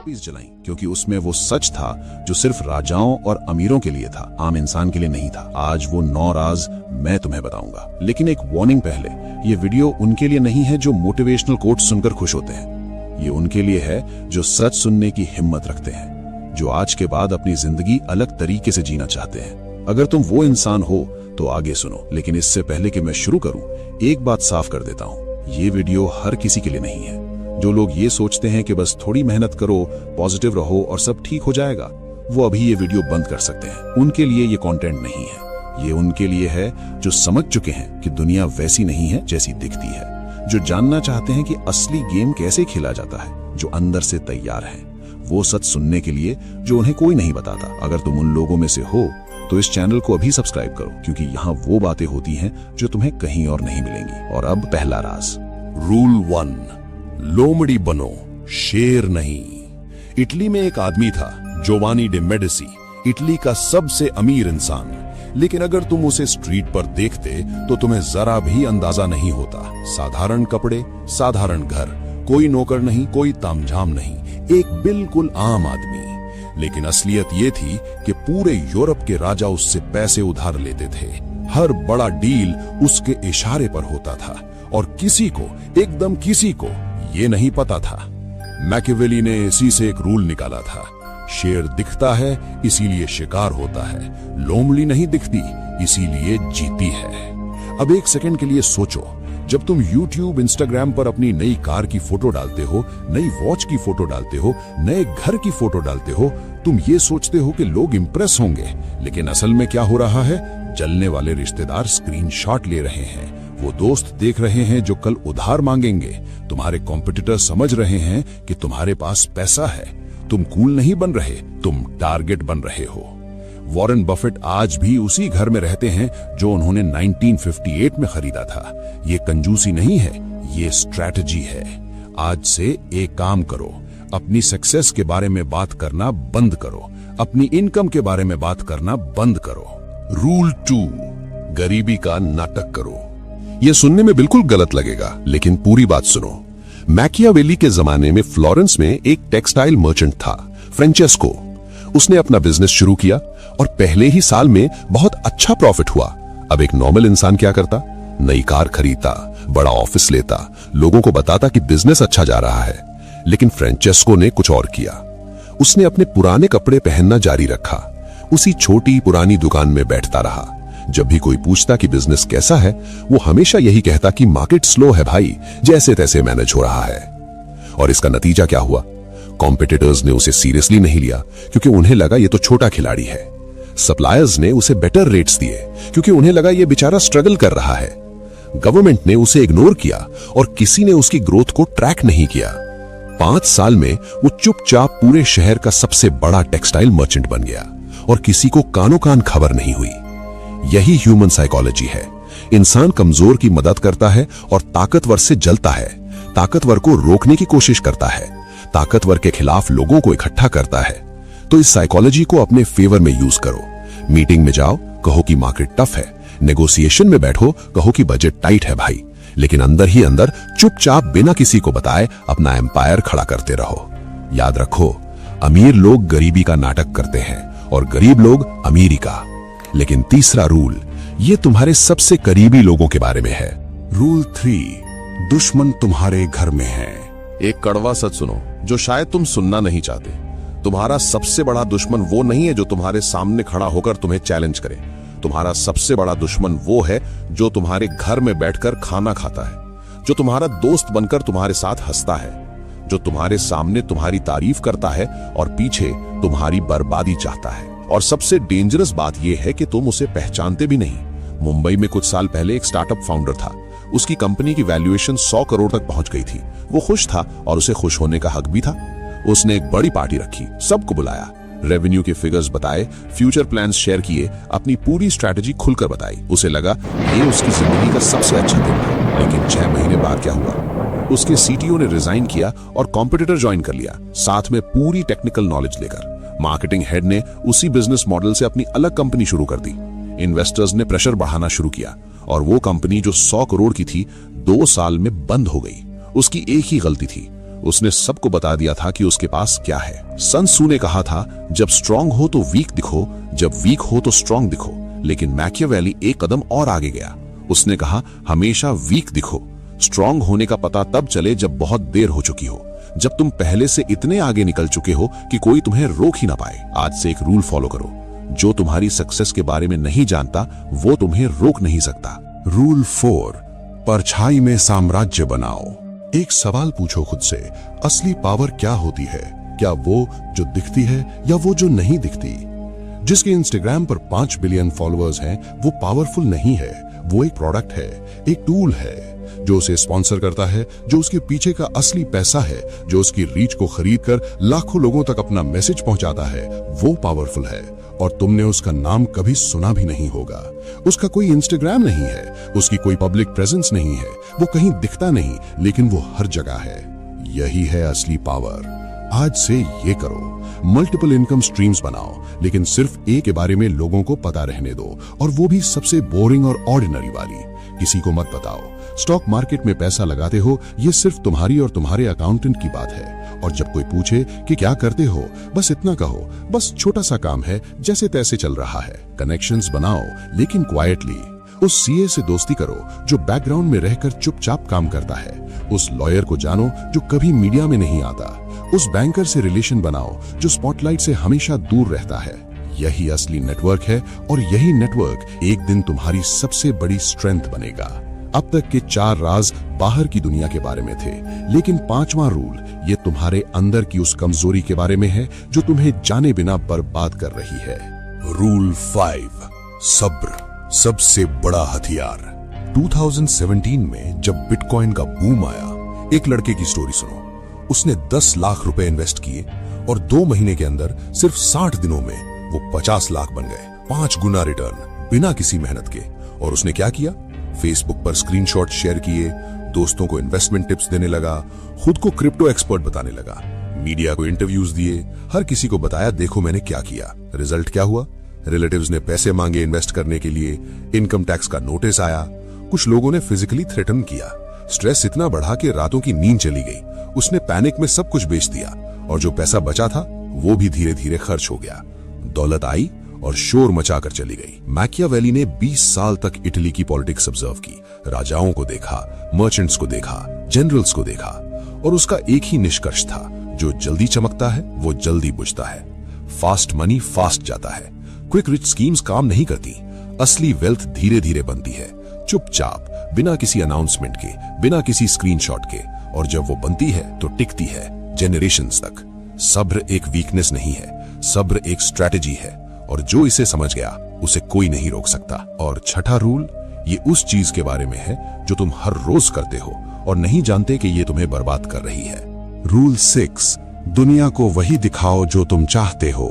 Copies जलाई क्योंकि उसमें वो सच था जो सिर्फ राजाओं और अमीरों के लिए था, आम इंसान के लिए नहीं था। आज वो 9 राज मैं तुम्हें बताऊंगा, लेकिन एक वार्निंग पहले, ये वीडियो उनके लिए नहीं है जो मोटिवेशनल कोट सुनकर खुश होते हैं। ये उनके लिए है जो सच सुनने की हिम्मत रखते हैं, जो आज के बाद अपनी जिंदगी अलग तरीके से जीना चाहते हैं। अगर तुम वो इंसान हो तो आगे सुनो, लेकिन इससे पहले कि मैं शुरू करूं, एक बात साफ कर देता हूं, ये वीडियो हर किसी के लिए नहीं है। जो लोग ये सोचते हैं कि बस थोड़ी मेहनत करो, पॉजिटिव रहो और सब ठीक हो जाएगा, वो अभी ये वीडियो बंद कर सकते हैं। उनके लिए ये कंटेंट नहीं है। ये उनके लिए है जो समझ चुके हैं कि दुनिया वैसी नहीं है जैसी दिखती है, जो जानना चाहते हैं कि असली गेम कैसे खेला जाता है, जो अंदर से तैयार हैं वो सच सुनने के लिए जो उन्हें कोई नहीं बताता। अगर तुम उन लोगों में से हो तो इस चैनल को अभी सब्सक्राइब करो, क्योंकि यहाँ वो बातें होती हैं जो तुम्हें कहीं और नहीं मिलेंगी। और अब पहला राज। रूल 1, लोमड़ी बनो, शेर नहीं। इटली में एक आदमी था, जोवानी डे मेडिसी, इटली का सबसे अमीर इंसान। लेकिन अगर तुम उसे स्ट्रीट पर देखते तो तुम्हें जरा भी अंदाजा नहीं होता। साधारण कपड़े, साधारण घर, कोई नौकर नहीं, कोई तामझाम नहीं, एक बिल्कुल आम आदमी। लेकिन असलियत ये थी कि पूरे यूरोप के राजा उससे पैसे उधार लेते थे। हर बड़ा डील उसके इशारे पर होता था और किसी को, एकदम किसी को ये नहीं पता था। मैकियावेली ने इसी से एक रूल निकाला था, शेर दिखता है इसीलिए शिकार होता है, लोमड़ी नहीं दिखती इसीलिए जीती है। अब एक सेकंड के लिए सोचो, जब तुम YouTube, Instagram पर अपनी नई कार की फोटो डालते हो, नई वॉच की फोटो डालते हो, नए घर की फोटो डालते हो, तुम ये सोचते हो कि लोग इंप्रेस होंगे, लेकिन असल में क्या हो रहा है? जलने वाले रिश्तेदार स्क्रीनशॉट ले रहे हैं, वो दोस्त देख रहे हैं जो कल उधार मांगेंगे, तुम्हारे कॉम्पिटिटर समझ रहे हैं कि तुम्हारे पास पैसा है। तुम कूल नहीं बन रहे, तुम टारगेट बन रहे हो। वॉरेन बफेट आज भी उसी घर में रहते हैं जो उन्होंने 1958 में खरीदा था। ये कंजूसी नहीं है, ये स्ट्रैटेजी है। आज से एक काम करो, अपनी सक्सेस के बारे में बात करना बंद करो, अपनी इनकम के बारे में बात करना बंद करो। रूल 2, गरीबी का नाटक करो। यह सुनने में बिल्कुल गलत लगेगा, लेकिन पूरी बात सुनो। मैकियावेली के जमाने में फ्लोरेंस में एक टेक्सटाइल मर्चेंट था, फ्रांचेस्को। उसने अपना बिजनेस शुरू किया और पहले ही साल में बहुत अच्छा प्रॉफिट हुआ। अब एक नॉर्मल इंसान क्या करता? नई कार खरीदता, बड़ा ऑफिस लेता, लोगों को बताता कि बिजनेस अच्छा जा रहा है। लेकिन फ्रांचेस्को ने कुछ और किया। उसने अपने पुराने कपड़े पहनना जारी रखा, उसी छोटी पुरानी दुकान में बैठता रहा। जब भी कोई पूछता कि बिजनेस कैसा है, वो हमेशा यही कहता कि मार्केट स्लो है भाई, जैसे तैसे मैनेज हो रहा है। और इसका नतीजा क्या हुआ? कॉम्पिटिटर्स ने उसे सीरियसली नहीं लिया क्योंकि उन्हें लगा ये तो छोटा खिलाड़ी है। सप्लायर्स ने उसे बेटर रेट्स दिए क्योंकि उन्हें लगा ये बेचारा स्ट्रगल कर रहा है। गवर्नमेंट ने उसे इग्नोर किया और किसी ने उसकी ग्रोथ को ट्रैक नहीं किया। 5 साल में वो चुपचाप पूरे शहर का सबसे बड़ा टेक्सटाइल मर्चेंट बन गया और किसी को कानो कान खबर नहीं हुई। यही ह्यूमन साइकोलॉजी है। इंसान कमजोर की मदद करता है और ताकतवर से जलता है, ताकतवर को रोकने की कोशिश करता है, ताकतवर के खिलाफ लोगों को इकट्ठा करता है। तो इस साइकोलॉजी को अपने फेवर में यूज करो। मीटिंग में जाओ, कहो कि मार्केट टफ है। नेगोशिएशन में बैठो, कहो कि बजट टाइट है भाई। लेकिन अंदर ही अंदर चुपचाप बिना किसी को बताए अपना एम्पायर खड़ा करते रहो। याद रखो, अमीर लोग गरीबी का नाटक करते हैं और गरीब लोग अमीरी का। लेकिन तीसरा रूल, ये तुम्हारे सबसे करीबी लोगों के बारे में है। रूल 3, दुश्मन तुम्हारे घर में है। एक कड़वा सच सुनो जो शायद तुम सुनना नहीं चाहते। तुम्हारा सबसे बड़ा दुश्मन वो नहीं है जो तुम्हारे सामने खड़ा होकर तुम्हें चैलेंज करे। तुम्हारा सबसे बड़ा दुश्मन वो है जो तुम्हारे घर में बैठकर खाना खाता है, जो तुम्हारा दोस्त बनकर तुम्हारे साथ हंसता है, जो तुम्हारे सामने तुम्हारी तारीफ करता है और पीछे तुम्हारी बर्बादी चाहता है। और सबसे डेंजरस बात यह है कि तुम उसे पहचानते भी नहीं। मुंबई में कुछ साल पहले एक स्टार्टअप फाउंडर था। उसकी कंपनी की वैल्यूएशन 100 करोड़ तक पहुंच गई थी। वो खुश था और उसे खुश होने का हक भी था। उसने एक बड़ी पार्टी रखी, सबको बुलाया, रेवेन्यू के फिगर्स बताए, फ्यूचर प्लान्स शेयर किए, अपनी पूरी स्ट्रैटेजी खुलकर बताई। उसे लगा ये उसकी जिंदगी का सबसे अच्छा दिन था। लेकिन 6 महीने बाद क्या हुआ? उसके सीटीओ ने रिजाइन किया और कॉम्पिटिटर ज्वाइन कर लिया, साथ में पूरी टेक्निकल नॉलेज लेकर। मार्केटिंग हेड ने उसी बिजनेस मॉडल से अपनी अलग कंपनी शुरू कर दी। इन्वेस्टर्स ने प्रेशर बढ़ाना शुरू किया और वो कंपनी जो 100 करोड़ की थी 2 साल में बंद हो गई। उसकी एक ही गलती थी, उसने सबको बता दिया था कि उसके पास क्या है। सन त्सू ने कहा था, जब स्ट्रांग हो तो वीक दिखो, जब वीक हो तो स्ट्रांग दिखो। लेकिन मैकियावेली एक कदम और आगे गया। उसने कहा, हमेशा वीक दिखो। स्ट्रांग होने का पता तब चले जब बहुत देर हो चुकी हो, जब तुम पहले से इतने आगे निकल चुके हो कि कोई तुम्हें रोक ही ना पाए। आज से एक रूल फॉलो करो, जो तुम्हारी सक्सेस के बारे में नहीं जानता वो तुम्हें रोक नहीं सकता। रूल 4, परछाई में साम्राज्य बनाओ। एक सवाल पूछो खुद से, असली पावर क्या होती है? क्या वो जो दिखती है या वो जो नहीं दिखती? जिसके इंस्टाग्राम पर 5 बिलियन फॉलोअर्स हैं, वो पावरफुल नहीं है। वो एक प्रोडक्ट है, एक टूल है जो उसे स्पॉन्सर करता है, जो उसके पीछे का असली पैसा है, जो उसकी रीच को खरीद कर लाखों लोगों तक अपना मैसेज पहुंचाता है, वो पावरफुल है। और तुमने उसका नाम कभी सुना भी नहीं होगा। उसका कोई इंस्टाग्राम नहीं है, उसकी कोई पब्लिक प्रेजेंस नहीं है, वो कहीं दिखता नहीं, लेकिन वो हर जगह है। यही है असली पावर। आज से ये करो, मल्टीपल इनकम स्ट्रीम्स बनाओ, लेकिन सिर्फ एक के बारे में लोगों को पता रहने दो, और वो भी सबसे बोरिंग और ऑर्डिनरी वाली। किसी को मत बताओ। स्टॉक मार्केट में पैसा लगाते हो, ये सिर्फ तुम्हारी और तुम्हारे अकाउंटेंट की बात है। और जब कोई पूछे कि क्या करते हो, बस इतना कहो, बस छोटा सा काम है, जैसे तैसे चल रहा है। कनेक्शंस बनाओ, लेकिन क्वाइटली। उस सीए से दोस्ती करो जो बैकग्राउंड में रहकर चुपचाप काम करता है। उस लॉयर को जानो जो कभी मीडिया में नहीं आता। उस बैंकर से रिलेशन बनाओ जो स्पॉटलाइट से हमेशा दूर रहता है। यही असली नेटवर्क है, और यही नेटवर्क एक दिन तुम्हारी सबसे बड़ी स्ट्रेंथ बनेगा। अब तक के 4 राज बाहर की दुनिया के बारे में थे, लेकिन 5वां रूल ये तुम्हारे अंदर की उस कमजोरी के बारे में है जो तुम्हें जाने बिना बर्बाद कर रही है। रूल 5, सब्र सबसे बड़ा हथियार। 2017 में जब बिटकॉइन का बूम आया, एक लड़के की स्टोरी सुनो। उसने 10 लाख रुपए इन्वेस्ट किए और 2 महीने के अंदर सिर्फ 60 दिनों में वो 50 लाख बन गए। 5 गुना रिटर्न बिना किसी मेहनत के। और उसने क्या किया? फेसबुक पर स्क्रीनशॉट शेयर किए, दोस्तों को इन्वेस्टमेंट टिप्स देने लगा, खुद को क्रिप्टो एक्सपर्ट बताने लगा, मीडिया को इंटरव्यूज दिए, हर किसी को बताया देखो मैंने क्या किया। रिजल्ट क्या हुआ? रिलेटिव्स ने पैसे मांगे इन्वेस्ट करने के लिए, इनकम टैक्स का नोटिस आया, कुछ लोगों ने फिजिकली थ्रेटन किया। स्ट्रेस इतना बढ़ा कि रातों की नींद चली गई। उसने पैनिक में सब कुछ बेच दिया, और जो पैसा बचा था वो भी धीरे धीरे खर्च हो गया। दौलत आई और शोर मचाकर चली गई। मैकियावेली ने 20 साल तक इटली की पॉलिटिक्स ऑब्जर्व की, राजाओं को देखा, मर्चेंट्स को देखा, जनरल्स को देखा, और उसका एक ही निष्कर्ष था, जो जल्दी चमकता है वो जल्दी बुझता है। फास्ट मनी फास्ट जाता है। क्विक रिच स्कीम्स काम नहीं करती। असली वेल्थ धीरे धीरे बनती है, चुपचाप, बिना किसी अनाउंसमेंट के, बिना किसी स्क्रीनशॉट के, और जब वो बनती है तो टिकती है जेनरेशंस तक। सब्र एक वीकनेस नहीं है, सब्र एक स्ट्रैटेजी है, और जो इसे समझ गया उसे कोई नहीं रोक सकता। और छठा रूल ये उस चीज के बारे में है जो तुम हर रोज करते हो और नहीं जानते कि ये तुम्हें बर्बाद कर रही है। रूल 6, दुनिया को वही दिखाओ जो तुम चाहते हो।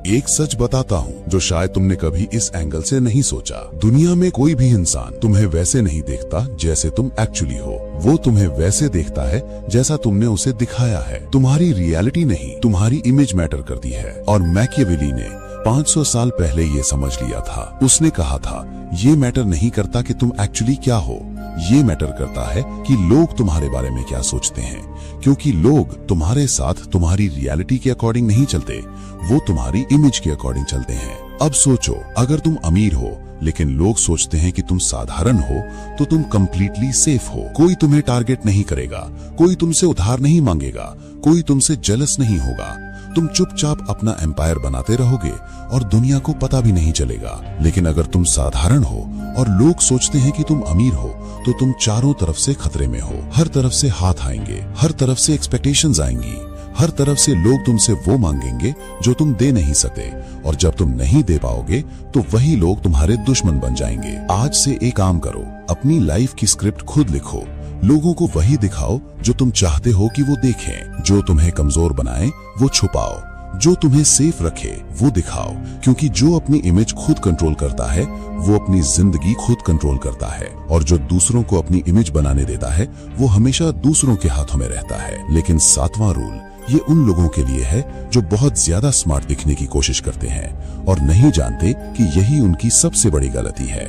एक सच बताता हूँ जो शायद तुमने कभी इस एंगल से नहीं सोचा। दुनिया में कोई भी इंसान तुम्हें वैसे नहीं देखता जैसे तुम एक्चुअली हो। वो तुम्हें वैसे देखता है जैसा तुमने उसे दिखाया है। तुम्हारी रियलिटी नहीं, तुम्हारी इमेज मैटर करती है। और मैकियावेली ने 500 साल पहले ये समझ लिया था। उसने कहा था, ये मैटर नहीं करता कि तुम एक्चुअली क्या हो, ये मैटर करता है कि लोग तुम्हारे बारे में क्या सोचते हैं। क्योंकि लोग तुम्हारे साथ तुम्हारी रियलिटी के अकॉर्डिंग नहीं चलते, वो तुम्हारी इमेज के अकॉर्डिंग चलते हैं। अब सोचो, अगर तुम अमीर हो लेकिन लोग सोचते हैं कि तुम साधारण हो, तो तुम कंप्लीटली सेफ हो। कोई तुम्हें टारगेट नहीं करेगा, कोई तुमसे उधार नहीं मांगेगा, कोई तुमसे जेलस नहीं होगा। तुम चुपचाप अपना एम्पायर बनाते रहोगे और दुनिया को पता भी नहीं चलेगा। लेकिन अगर तुम साधारण हो और लोग सोचते हैं कि तुम अमीर हो, तो तुम चारों तरफ से खतरे में हो। हर तरफ से हाथ आएंगे, हर तरफ से एक्सपेक्टेशंस आएंगी, हर तरफ से लोग तुमसे वो मांगेंगे जो तुम दे नहीं सकते, और जब तुम नहीं दे पाओगे तो वही लोग तुम्हारे दुश्मन बन जाएंगे। आज से एक काम करो, अपनी लाइफ की स्क्रिप्ट खुद लिखो। लोगों को वही दिखाओ जो तुम चाहते हो कि वो देखें। जो तुम्हें कमजोर बनाए वो छुपाओ, जो तुम्हें सेफ रखे वो दिखाओ। क्योंकि जो अपनी इमेज खुद कंट्रोल करता है वो अपनी जिंदगी खुद कंट्रोल करता है, और जो दूसरों को अपनी इमेज बनाने देता है वो हमेशा दूसरों के हाथों में रहता है। लेकिन 7वां रूल ये उन लोगों के लिए है जो बहुत ज्यादा स्मार्ट दिखने की कोशिश करते हैं और नहीं जानते कि यही उनकी सबसे बड़ी गलती है।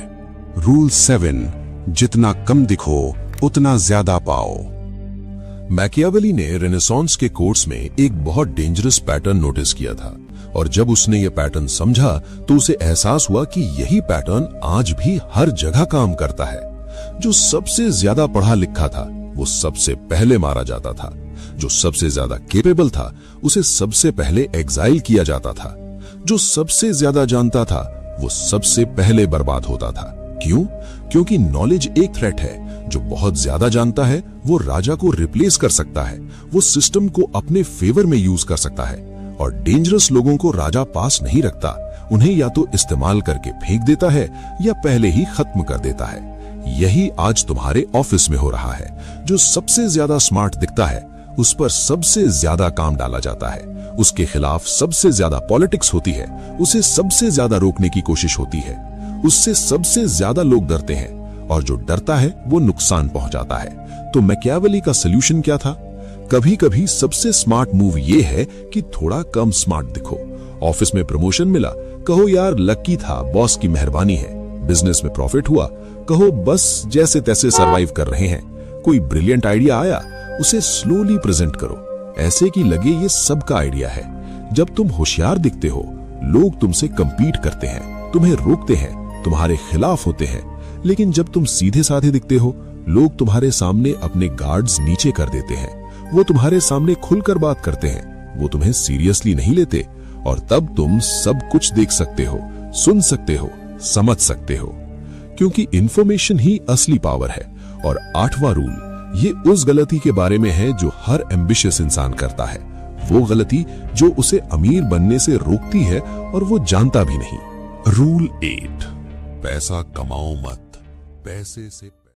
रूल 7, जितना कम दिखो उतना ज्यादा पाओ। मैकियावेली ने रेनेसांस के कोर्ट्स में एक बहुत डेंजरस पैटर्न नोटिस किया था, और जब उसने ये पैटर्न समझा तो उसे एहसास हुआ कि यही पैटर्न आज भी हर जगह काम करता है। जो सबसे ज्यादा पढ़ा लिखा था वो सबसे पहले मारा जाता था, जो सबसे ज्यादा केपेबल था उसे सबसे पहले एग्जाइल किया जाता था, जो सबसे ज्यादा जानता था वो सबसे पहले बर्बाद होता था। क्यों? क्योंकि नॉलेज एक थ्रेट है। जो बहुत ज्यादा जानता है वो राजा को रिप्लेस कर सकता है, वो सिस्टम को अपने फेवर में यूज कर सकता है, और डेंजरस लोगों को राजा पास नहीं रखता, उन्हें या तो इस्तेमाल करके फेंक देता है या पहले ही खत्म कर देता है। यही आज तुम्हारे ऑफिस में हो रहा है। जो सबसे ज्यादा स्मार्ट दिखता है उस पर सबसे ज्यादा काम डाला जाता है, उसके खिलाफ सबसे ज्यादा पॉलिटिक्स होती है, उसे सबसे ज्यादा रोकने की कोशिश होती है, उससे सबसे ज्यादा लोग डरते हैं, और जो डरता है वो नुकसान पहुंचाता है। तो मैकियावेली का सलूशन क्या था? कभी कभी सबसे स्मार्ट मूव ये है कि थोड़ा कम स्मार्ट दिखो। ऑफिस में प्रमोशन मिला, कहो यार लकी था, बॉस की मेहरबानी है। बिजनेस में प्रॉफिट हुआ, कहो बस जैसे तैसे सरवाइव कर रहे हैं। कोई ब्रिलियंट आइडिया आया, उसे स्लोली प्रेजेंट करो, ऐसे कि लगे ये सबका आइडिया है। जब तुम होशियार दिखते हो, लोग तुमसे कंपीट करते हैं, तुम्हें रोकते हैं, तुम्हारे खिलाफ होते हैं। लेकिन जब तुम सीधे साधे दिखते हो, लोग तुम्हारे सामने अपने गार्ड्स नीचे कर देते हैं, वो तुम्हारे सामने खुलकर बात करते हैं, वो तुम्हें सीरियसली नहीं लेते, और तब तुम सब कुछ देख सकते हो, सुन सकते हो, समझ सकते हो। क्योंकि इंफॉर्मेशन ही असली पावर है। और 8वां रूल ये उस गलती के बारे में है जो हर एम्बिशियस इंसान करता है, वो गलती जो उसे अमीर बनने से रोकती है और वो जानता भी नहीं। रूल 8, पैसा कमाओ मत, पैसे से